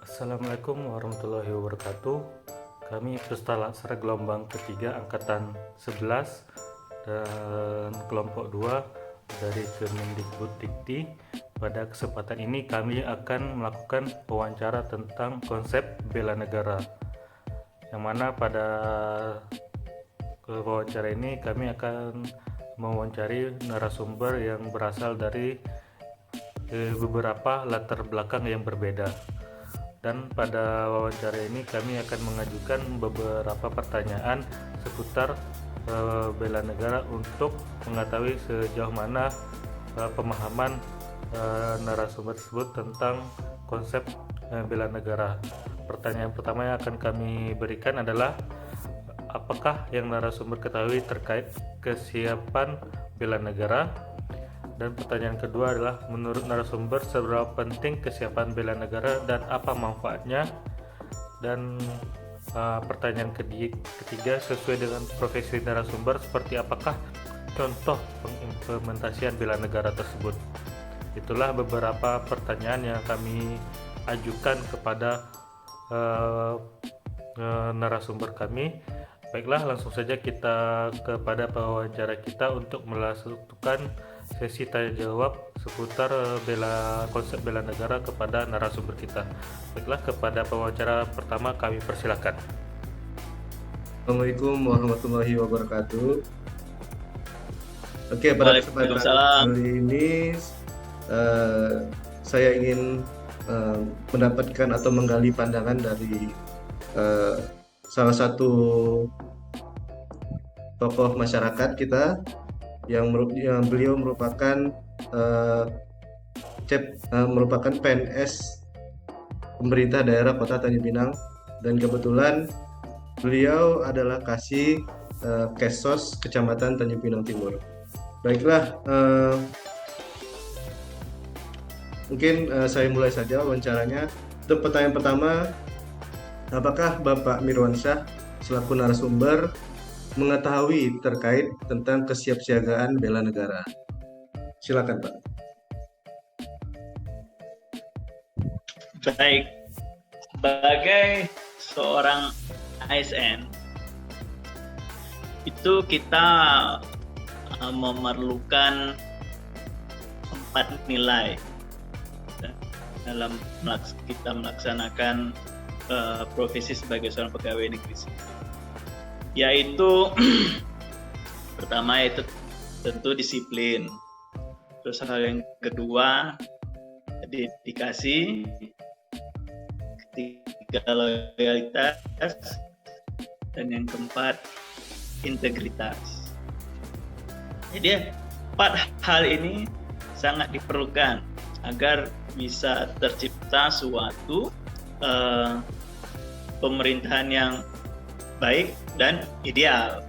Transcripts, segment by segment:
Assalamualaikum warahmatullahi wabarakatuh. Kami Peserta Laksana gelombang ketiga angkatan 11 dan kelompok 2 dari Kemendikbuddikti. Pada kesempatan ini kami akan melakukan wawancara tentang konsep bela negara. Yang mana pada wawancara ini kami akan mewawancari narasumber yang berasal dari beberapa latar belakang yang berbeda. Dan pada wawancara ini kami akan mengajukan beberapa pertanyaan seputar bela negara untuk mengetahui sejauh mana pemahaman narasumber tersebut tentang konsep bela negara. Pertanyaan pertama yang akan kami berikan adalah apakah yang narasumber ketahui terkait kesiapan bela negara? Dan pertanyaan kedua adalah menurut narasumber seberapa penting kesiapan bela negara dan apa manfaatnya? Dan pertanyaan ketiga sesuai dengan profesi narasumber, seperti apakah contoh pengimplementasian bela negara tersebut? Itulah beberapa pertanyaan yang kami ajukan kepada narasumber kami. Baiklah, langsung saja kita kepada pewawancara kita untuk melakukan sesi tanya jawab seputar konsep bela negara kepada narasumber kita. Baiklah, kepada pewawancara pertama kami persilakan. Assalamualaikum warahmatullahi wabarakatuh. Oke, pada kesempatan kali ini saya ingin mendapatkan atau menggali pandangan dari salah satu tokoh masyarakat kita yang beliau merupakan merupakan PNS pemerintah daerah Kota Tanjung Pinang, dan kebetulan beliau adalah Kasih Kesos Kecamatan Tanjung Pinang Timur. Baiklah, mungkin saya mulai saja wawancaranya. Untuk pertanyaan pertama, apakah Bapak Mirwansyah selaku narasumber mengetahui terkait tentang kesiapsiagaan bela negara? Silakan, Pak. Baik, sebagai seorang ASN itu kita memerlukan 4 nilai dalam kita melaksanakan profesi sebagai seorang pegawai negeri sipil, yaitu pertama itu tentu disiplin, terus hal yang kedua dedikasi, ketiga loyalitas, dan yang keempat integritas. Jadi 4 hal ini sangat diperlukan agar bisa tercipta suatu pemerintahan yang baik dan ideal.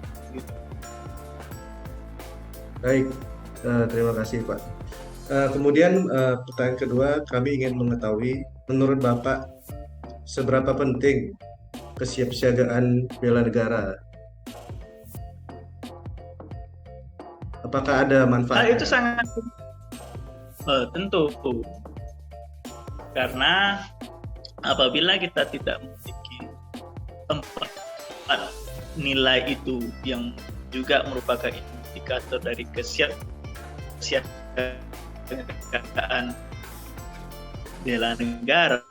Baik, terima kasih, Pak. Kemudian pertanyaan kedua, kami ingin mengetahui menurut Bapak seberapa penting kesiapsiagaan bela negara? Apakah ada manfaatnya? Itu sangat tentu, karena apabila kita tidak memiliki 4 nilai itu yang juga merupakan indikator dari kesiapsiagaan bela negara,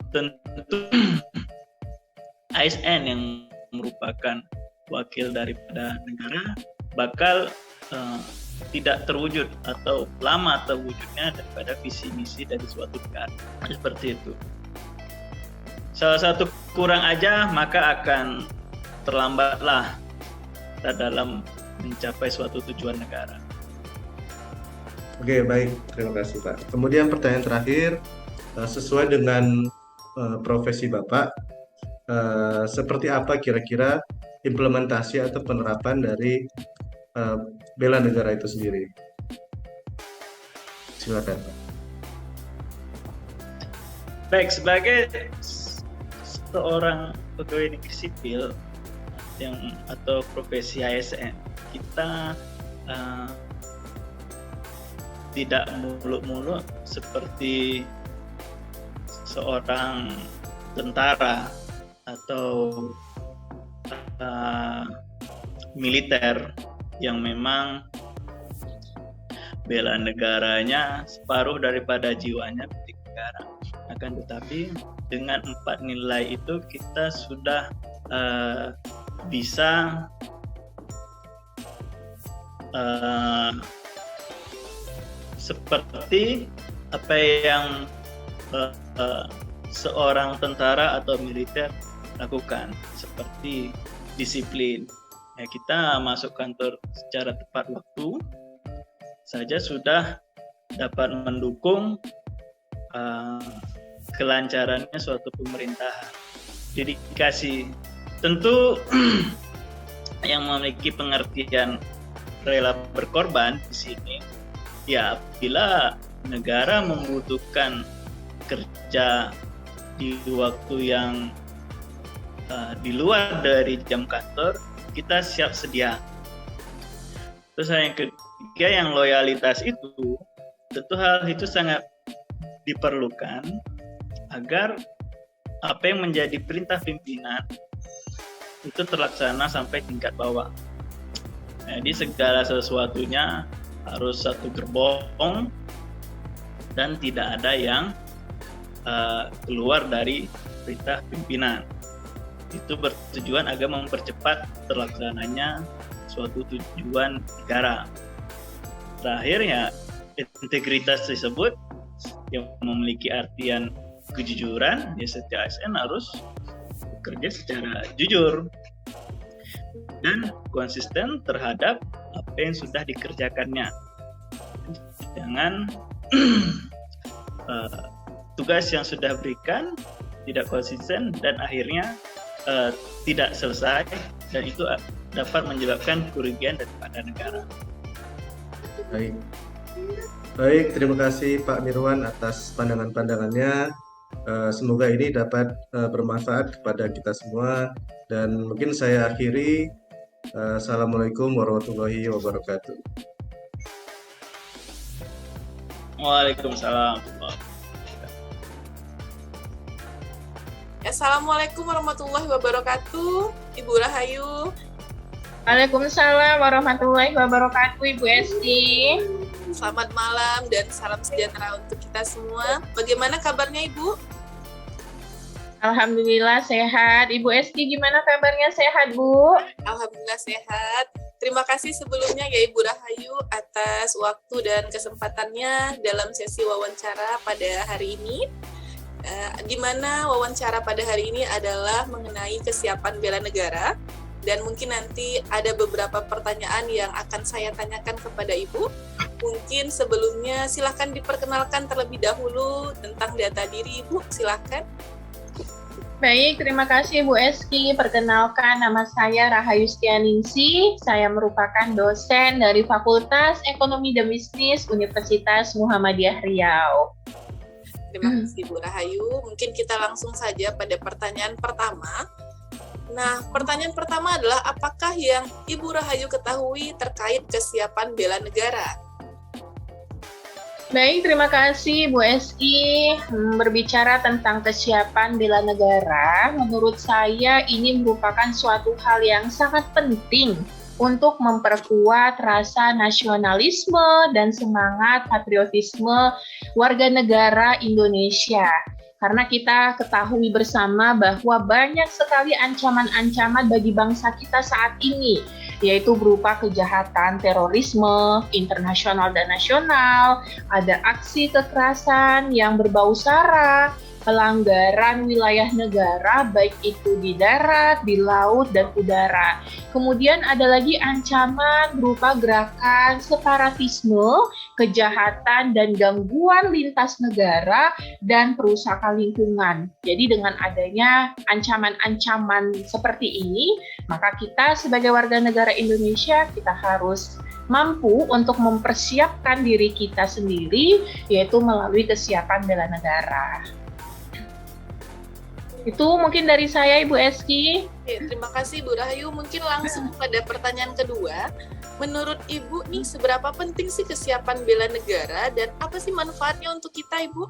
tentu ASN yang merupakan wakil daripada negara bakal tidak terwujud atau lama terwujudnya daripada visi misi dari suatu negara. Seperti itu. Salah satu kurang aja maka akan terlambatlah kita dalam mencapai suatu tujuan negara. Oke, baik, terima kasih, Pak. Kemudian pertanyaan terakhir, sesuai dengan profesi Bapak, seperti apa kira-kira implementasi atau penerapan dari bela negara itu sendiri? Silakan, Pak. Baik, sebagai seorang pegawai negeri sipil atau profesi ASN, kita tidak muluk-muluk seperti seorang tentara atau militer yang memang bela negaranya separuh daripada jiwanya untuk negara. Akan tetapi dengan 4 nilai itu kita sudah bisa seperti apa yang seorang tentara atau militer lakukan, seperti disiplin. Ya, kita masuk kantor secara tepat waktu saja sudah dapat mendukung kelancarannya suatu pemerintahan. Dedikasi tentu yang memiliki pengertian rela berkorban di sini, ya bila negara membutuhkan kerja di waktu yang di luar dari jam kantor, kita siap sedia. Terus yang ketiga, yang loyalitas itu, tentu hal itu sangat diperlukan agar apa yang menjadi perintah pimpinan itu terlaksana sampai tingkat bawah. Jadi segala sesuatunya harus satu gerbong dan tidak ada yang keluar dari perintah pimpinan. Itu bertujuan agar mempercepat terlaksananya suatu tujuan negara. Terakhirnya, integritas tersebut yang memiliki artian kejujuran, ya setiap ASN harus bekerja secara jujur dan konsisten terhadap apa yang sudah dikerjakannya. Jangan tugas yang sudah berikan tidak konsisten dan akhirnya tidak selesai, dan itu dapat menyebabkan kerugian daripada negara. Baik, terima kasih Pak Nirwan atas pandangan-pandangannya. Semoga ini dapat bermanfaat kepada kita semua, dan mungkin saya akhiri. Assalamualaikum warahmatullahi wabarakatuh. Waalaikumsalam. Assalamualaikum warahmatullahi wabarakatuh, Ibu Rahayu. Waalaikumsalam warahmatullahi wabarakatuh, Ibu Esti. Selamat malam dan salam sejahtera untuk kita semua. Bagaimana kabarnya Ibu? Alhamdulillah sehat. Ibu Esti gimana kabarnya, sehat Bu? Alhamdulillah sehat. Terima kasih sebelumnya ya Ibu Rahayu atas waktu dan kesempatannya dalam sesi wawancara pada hari ini. Di mana wawancara pada hari ini adalah mengenai kesiapan bela negara, dan mungkin nanti ada beberapa pertanyaan yang akan saya tanyakan kepada Ibu. Mungkin sebelumnya silahkan diperkenalkan terlebih dahulu tentang data diri Ibu, silahkan. Baik, terima kasih Bu Eski. Perkenalkan, nama saya Rahayu Setianingsih. Saya merupakan dosen dari Fakultas Ekonomi dan Bisnis Universitas Muhammadiyah Riau. Terima kasih Bu Rahayu. Mungkin kita langsung saja pada pertanyaan pertama. Nah, pertanyaan pertama adalah apakah yang Ibu Rahayu ketahui terkait kesiapan bela negara? Baik, terima kasih Bu Eski. Berbicara tentang kesiapan bela negara, menurut saya ini merupakan suatu hal yang sangat penting untuk memperkuat rasa nasionalisme dan semangat patriotisme warga negara Indonesia. Karena kita ketahui bersama bahwa banyak sekali ancaman-ancaman bagi bangsa kita saat ini, yaitu berupa kejahatan terorisme internasional dan nasional, ada aksi kekerasan yang berbau sara, pelanggaran wilayah negara baik itu di darat, di laut, dan udara. Kemudian ada lagi ancaman berupa gerakan separatisme, kejahatan dan gangguan lintas negara, dan perusakan lingkungan. Jadi dengan adanya ancaman-ancaman seperti ini, maka kita sebagai warga negara Indonesia, kita harus mampu untuk mempersiapkan diri kita sendiri, yaitu melalui kesiapan bela negara. Itu mungkin dari saya, Ibu Eski. Oke, terima kasih Bu Rahayu. Mungkin langsung pada pertanyaan kedua. Menurut Ibu nih, seberapa penting sih kesiapan bela negara dan apa sih manfaatnya untuk kita, Ibu?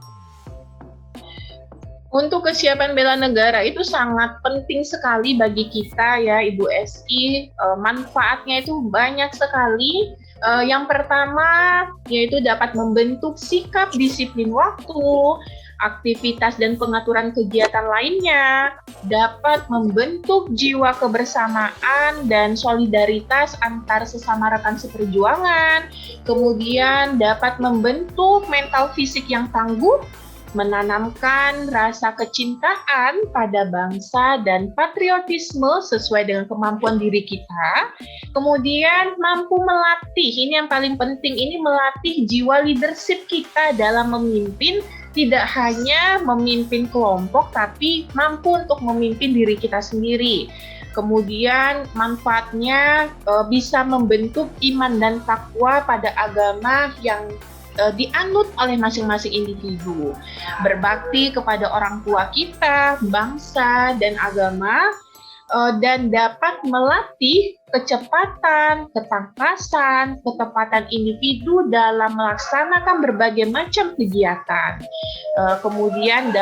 Untuk kesiapan bela negara itu sangat penting sekali bagi kita ya, Ibu Eski. Manfaatnya itu banyak sekali. Yang pertama yaitu dapat membentuk sikap disiplin waktu, aktivitas dan pengaturan kegiatan lainnya, dapat membentuk jiwa kebersamaan dan solidaritas antar sesama rekan seperjuangan, kemudian dapat membentuk mental fisik yang tangguh, menanamkan rasa kecintaan pada bangsa dan patriotisme sesuai dengan kemampuan diri kita. Kemudian mampu melatih, ini yang paling penting, ini melatih jiwa leadership kita dalam memimpin, tidak hanya memimpin kelompok, tapi mampu untuk memimpin diri kita sendiri. Kemudian manfaatnya bisa membentuk iman dan takwa pada agama yang dianut oleh masing-masing individu, berbakti kepada orang tua kita, bangsa, dan agama, dan dapat melatih kecepatan, ketangkasan, ketepatan individu dalam melaksanakan berbagai macam kegiatan. Kemudian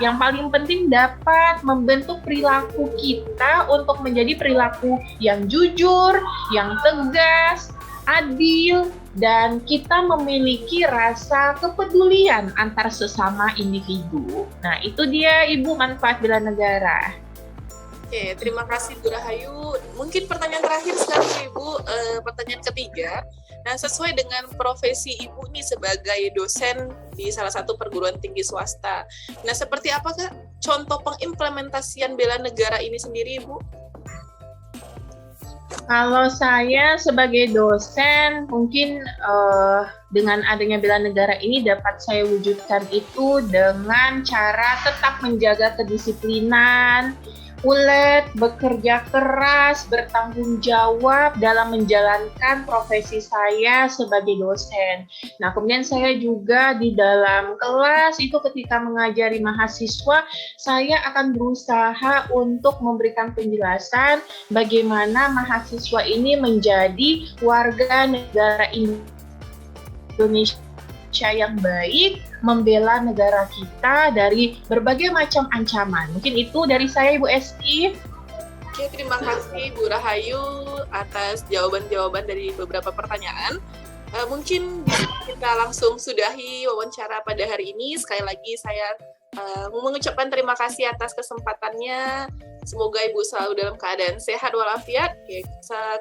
yang paling penting dapat membentuk perilaku kita untuk menjadi perilaku yang jujur, yang tegas, adil, dan kita memiliki rasa kepedulian antar sesama individu. Nah, itu dia Ibu manfaat bela negara. Oke, terima kasih Bu Rahayu. Mungkin pertanyaan terakhir sekarang Ibu, pertanyaan ketiga. Nah, sesuai dengan profesi Ibu nih sebagai dosen di salah satu perguruan tinggi swasta. Nah, seperti apakah contoh pengimplementasian bela negara ini sendiri, Ibu? Kalau saya sebagai dosen, mungkin dengan adanya bela negara ini dapat saya wujudkan itu dengan cara tetap menjaga kedisiplinan, ulet, bekerja keras, bertanggung jawab dalam menjalankan profesi saya sebagai dosen. Nah, kemudian saya juga di dalam kelas itu ketika mengajari mahasiswa, saya akan berusaha untuk memberikan penjelasan bagaimana mahasiswa ini menjadi warga negara Indonesia yang baik, membela negara kita dari berbagai macam ancaman. Mungkin itu dari saya, Ibu Esti. Oke, terima kasih Bu Rahayu atas jawaban-jawaban dari beberapa pertanyaan. Mungkin bisa kita langsung sudahi wawancara pada hari ini. Sekali lagi saya mengucapkan terima kasih atas kesempatannya. Semoga Ibu selalu dalam keadaan sehat walafiat. Oke,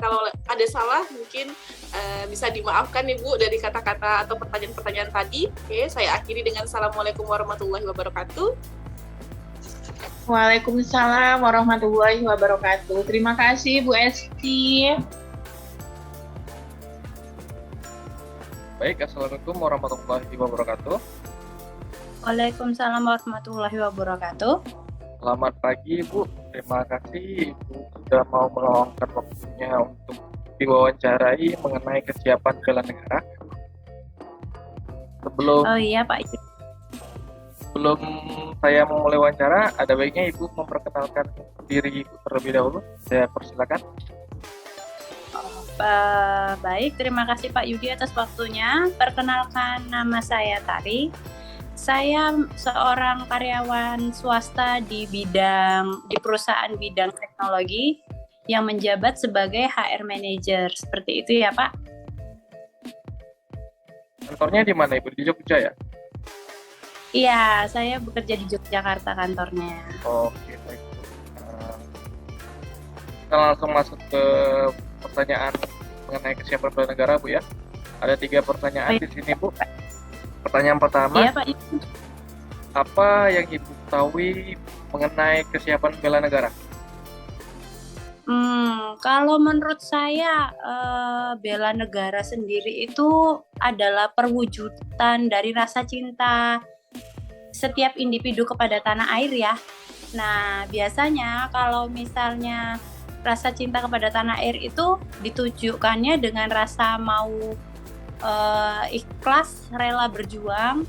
kalau ada salah mungkin bisa dimaafkan Ibu dari kata-kata atau pertanyaan-pertanyaan tadi. Oke, saya akhiri dengan Assalamualaikum warahmatullahi wabarakatuh. Waalaikumsalam warahmatullahi wabarakatuh. Terima kasih Bu Esti. Baik, Assalamualaikum warahmatullahi wabarakatuh. Waalaikumsalam warahmatullahi wabarakatuh. Selamat pagi, Bu. Terima kasih Ibu sudah mau meluangkan waktunya untuk diwawancarai mengenai kesiapan bela negara. Oh iya, Pak. Sebelum saya memulai wawancara, ada baiknya Ibu memperkenalkan diri Ibu terlebih dahulu. Saya persilakan. Baik, terima kasih Pak Yudi atas waktunya. Perkenalkan, nama saya Tari. Saya seorang karyawan swasta di perusahaan bidang teknologi yang menjabat sebagai HR Manager. Seperti itu ya, Pak? Kantornya di mana, Ibu? Di Jogja ya? Iya, saya bekerja di Yogyakarta kantornya. Oke, baik. Kita langsung masuk ke pertanyaan mengenai kesiapan bela negara, Bu ya. Ada 3 pertanyaan di sini, Bu. Pertanyaan pertama, iya, Pak. Apa yang Ibu ketahui mengenai kesiapan bela negara? Kalau menurut saya, bela negara sendiri itu adalah perwujudan dari rasa cinta setiap individu kepada tanah air ya. Nah, biasanya kalau misalnya rasa cinta kepada tanah air itu ditujukannya dengan rasa mau ikhlas, rela berjuang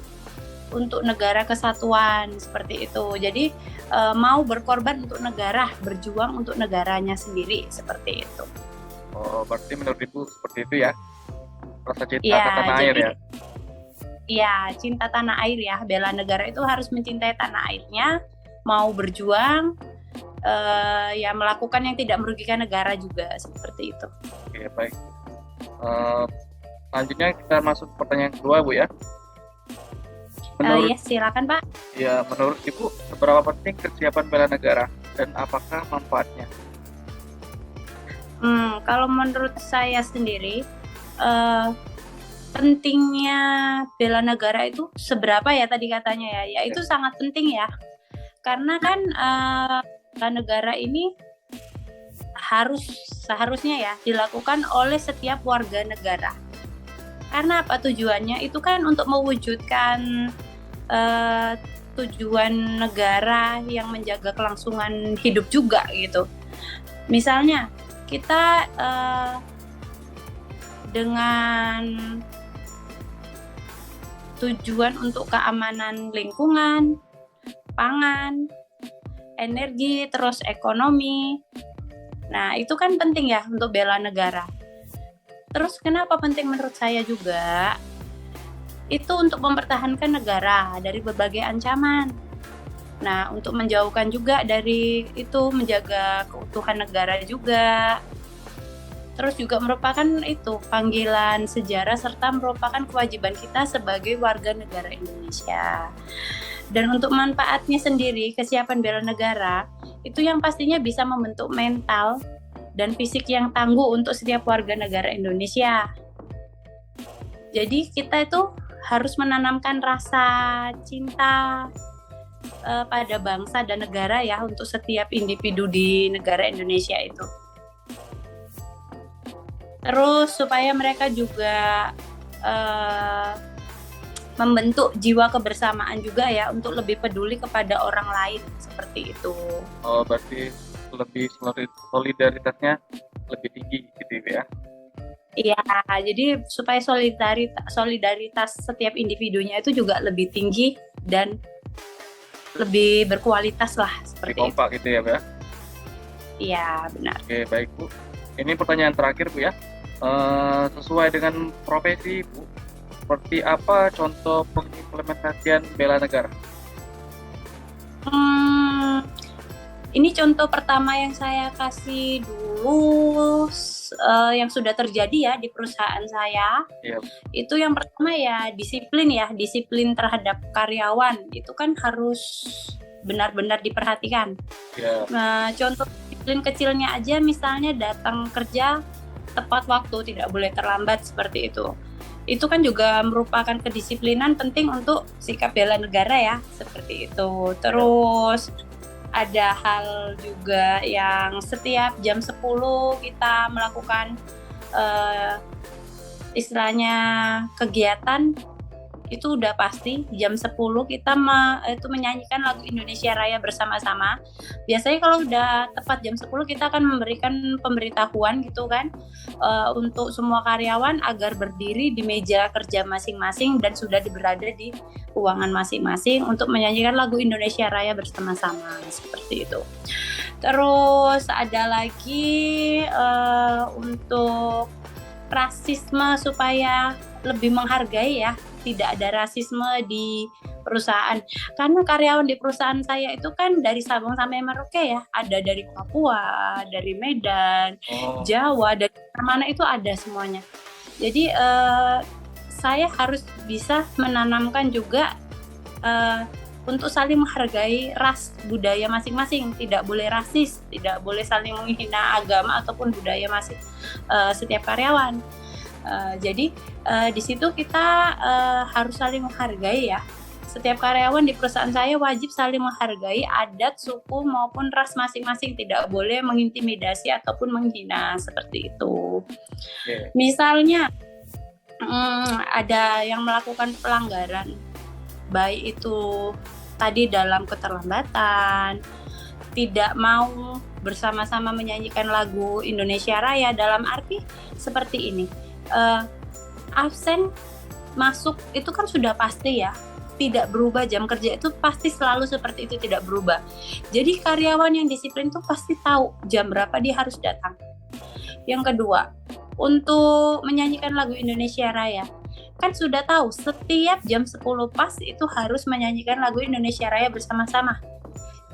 untuk negara kesatuan seperti itu. Jadi mau berkorban untuk negara, berjuang untuk negaranya sendiri, seperti itu. Oh, berarti menurut Ibu seperti itu ya? Rasa cinta Iya, ke tanah air jadi ya? iya, cinta tanah air ya, bela negara itu harus mencintai tanah airnya, mau berjuang, ya melakukan yang tidak merugikan negara juga, seperti itu. Oke, baik. Selanjutnya kita masuk ke pertanyaan kedua, Bu ya. Menurut Ya, silakan Pak. Ya, menurut Ibu, seberapa penting kesiapan bela negara dan apakah manfaatnya? Kalau menurut saya sendiri, pentingnya bela negara itu seberapa ya tadi katanya ya? Ya itu sangat penting ya, karena kan bela negara ini seharusnya ya dilakukan oleh setiap warga negara. Karena apa tujuannya? Itu kan untuk mewujudkan tujuan negara yang menjaga kelangsungan hidup juga gitu. Misalnya kita dengan tujuan untuk keamanan lingkungan, pangan, energi, terus ekonomi. Nah, itu kan penting ya untuk bela negara. Terus kenapa penting menurut saya juga? Itu untuk mempertahankan negara dari berbagai ancaman. Nah, untuk menjauhkan juga dari itu, menjaga keutuhan negara juga. Terus juga merupakan itu panggilan sejarah serta merupakan kewajiban kita sebagai warga negara Indonesia. Dan untuk manfaatnya sendiri, kesiapan bela negara itu yang pastinya bisa membentuk mental dan fisik yang tangguh untuk setiap warga negara Indonesia. Jadi kita itu harus menanamkan rasa cinta pada bangsa dan negara ya untuk setiap individu di negara Indonesia itu. Terus supaya mereka juga membentuk jiwa kebersamaan juga ya untuk lebih peduli kepada orang lain seperti itu. Oh, berarti lebih solidaritasnya lebih tinggi gitu ya? Iya, jadi supaya solidaritas setiap individunya itu juga lebih tinggi dan lebih berkualitas lah seperti lebih kompak itu. Gitu ya, Bu ya? Iya, benar. Oke, baik Bu. Ini pertanyaan terakhir Bu ya. Sesuai dengan profesi Bu, seperti apa contoh pengimplementasian bela negara? Ini contoh pertama yang saya kasih dulu yang sudah terjadi ya di perusahaan saya. Iya. Itu yang pertama ya disiplin terhadap karyawan itu kan harus benar-benar diperhatikan. Iya. Nah, contoh disiplin kecilnya aja misalnya datang kerja tepat waktu, tidak boleh terlambat seperti itu. Itu kan juga merupakan kedisiplinan penting untuk sikap bela negara ya, seperti itu. Terus ada hal juga yang setiap jam 10 kita melakukan istilahnya kegiatan itu udah pasti jam 10 kita itu menyanyikan lagu Indonesia Raya bersama-sama. Biasanya kalau udah tepat jam 10 kita akan memberikan pemberitahuan gitu kan untuk semua karyawan agar berdiri di meja kerja masing-masing dan sudah berada di ruangan masing-masing untuk menyanyikan lagu Indonesia Raya bersama-sama seperti itu. Terus ada lagi untuk rasisme supaya lebih menghargai ya, tidak ada rasisme di perusahaan. Karena karyawan di perusahaan saya itu kan dari Sabang sampai Merauke ya, ada dari Papua, dari Medan, Jawa, dari mana itu ada semuanya. Jadi saya harus bisa menanamkan juga untuk saling menghargai ras budaya masing-masing, tidak boleh rasis, tidak boleh saling menghina agama ataupun budaya setiap karyawan. Jadi di situ kita harus saling menghargai ya. Setiap karyawan di perusahaan saya wajib saling menghargai adat, suku maupun ras masing-masing, tidak boleh mengintimidasi ataupun menghina seperti itu. Misalnya ada yang melakukan pelanggaran, baik itu tadi dalam keterlambatan, tidak mau bersama-sama menyanyikan lagu Indonesia Raya, dalam arti seperti ini, absen masuk itu kan sudah pasti ya, tidak berubah, jam kerja itu pasti selalu seperti itu, tidak berubah. Jadi karyawan yang disiplin tuh pasti tahu jam berapa dia harus datang. Yang kedua, untuk menyanyikan lagu Indonesia Raya, kan sudah tahu setiap jam 10 pas itu harus menyanyikan lagu Indonesia Raya bersama-sama.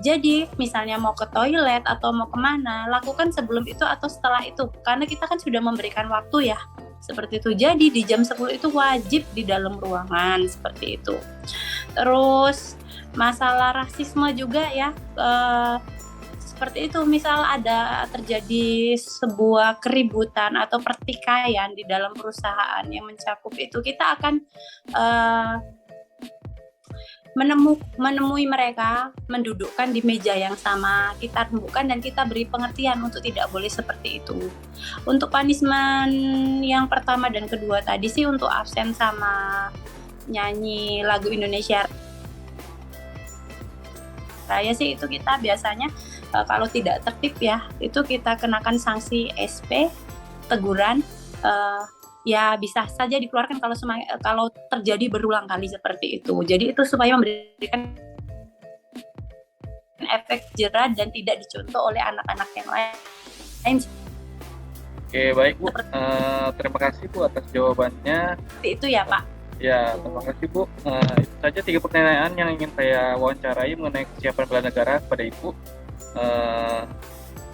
Jadi misalnya mau ke toilet atau mau kemana, lakukan sebelum itu atau setelah itu, karena kita kan sudah memberikan waktu ya, seperti itu. Jadi di jam 10 itu wajib di dalam ruangan, seperti itu. Terus masalah rasisme juga ya, seperti itu. Misal ada terjadi sebuah keributan atau pertikaian di dalam perusahaan yang mencakup itu, kita akan menemui mereka, mendudukkan di meja yang sama, kita rembukan dan kita beri pengertian untuk tidak boleh seperti itu. Untuk punishment yang pertama dan kedua tadi sih, untuk absen sama nyanyi lagu Indonesia Raya sih, itu kita biasanya kalau tidak tertib ya, itu kita kenakan sanksi SP, teguran, ya bisa saja dikeluarkan kalau terjadi berulang kali seperti itu. Jadi itu supaya memberikan efek jerah dan tidak dicontoh oleh anak-anak yang lain. Oke, baik Bu. Terima kasih Bu atas jawabannya. Seperti itu ya Pak. Ya, terima kasih Bu. Itu saja 3 pertanyaan yang ingin saya wawancarai mengenai kesiapan bela negara kepada Ibu.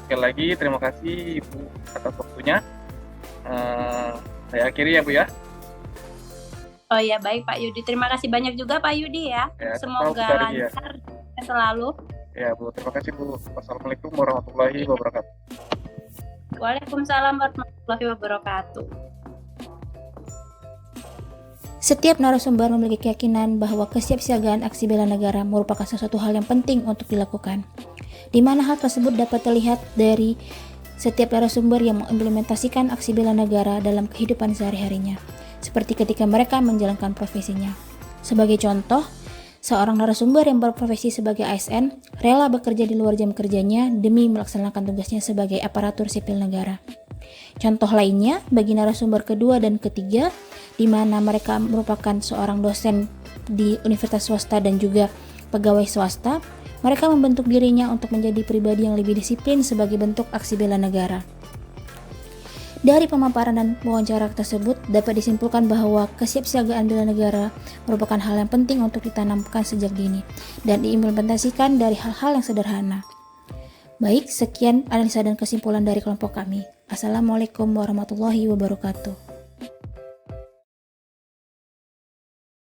Sekali lagi terima kasih Ibu atas waktunya. Saya akhiri ya Bu ya. Oh ya, baik Pak Yudi. Terima kasih banyak juga Pak Yudi ya. Semoga lancar selalu. Ya Bu, terima kasih Bu. Wassalamualaikum warahmatullahi wabarakatuh. Waalaikumsalam warahmatullahi wabarakatuh. Setiap narasumber memiliki keyakinan bahwa kesiapsiagaan aksi bela negara merupakan sesuatu hal yang penting untuk dilakukan, di mana hal tersebut dapat terlihat dari setiap narasumber yang mengimplementasikan aksi bela negara dalam kehidupan sehari-harinya, seperti ketika mereka menjalankan profesinya. Sebagai contoh, seorang narasumber yang berprofesi sebagai ASN rela bekerja di luar jam kerjanya demi melaksanakan tugasnya sebagai aparatur sipil negara. Contoh lainnya bagi narasumber kedua dan ketiga, di mana mereka merupakan seorang dosen di universitas swasta dan juga pegawai swasta, mereka membentuk dirinya untuk menjadi pribadi yang lebih disiplin sebagai bentuk aksi bela negara. Dari pemaparan dan wawancara tersebut dapat disimpulkan bahwa kesiapsiagaan bela negara merupakan hal yang penting untuk ditanamkan sejak dini dan diimplementasikan dari hal-hal yang sederhana. Baik, sekian analisa dan kesimpulan dari kelompok kami. Assalamualaikum warahmatullahi wabarakatuh.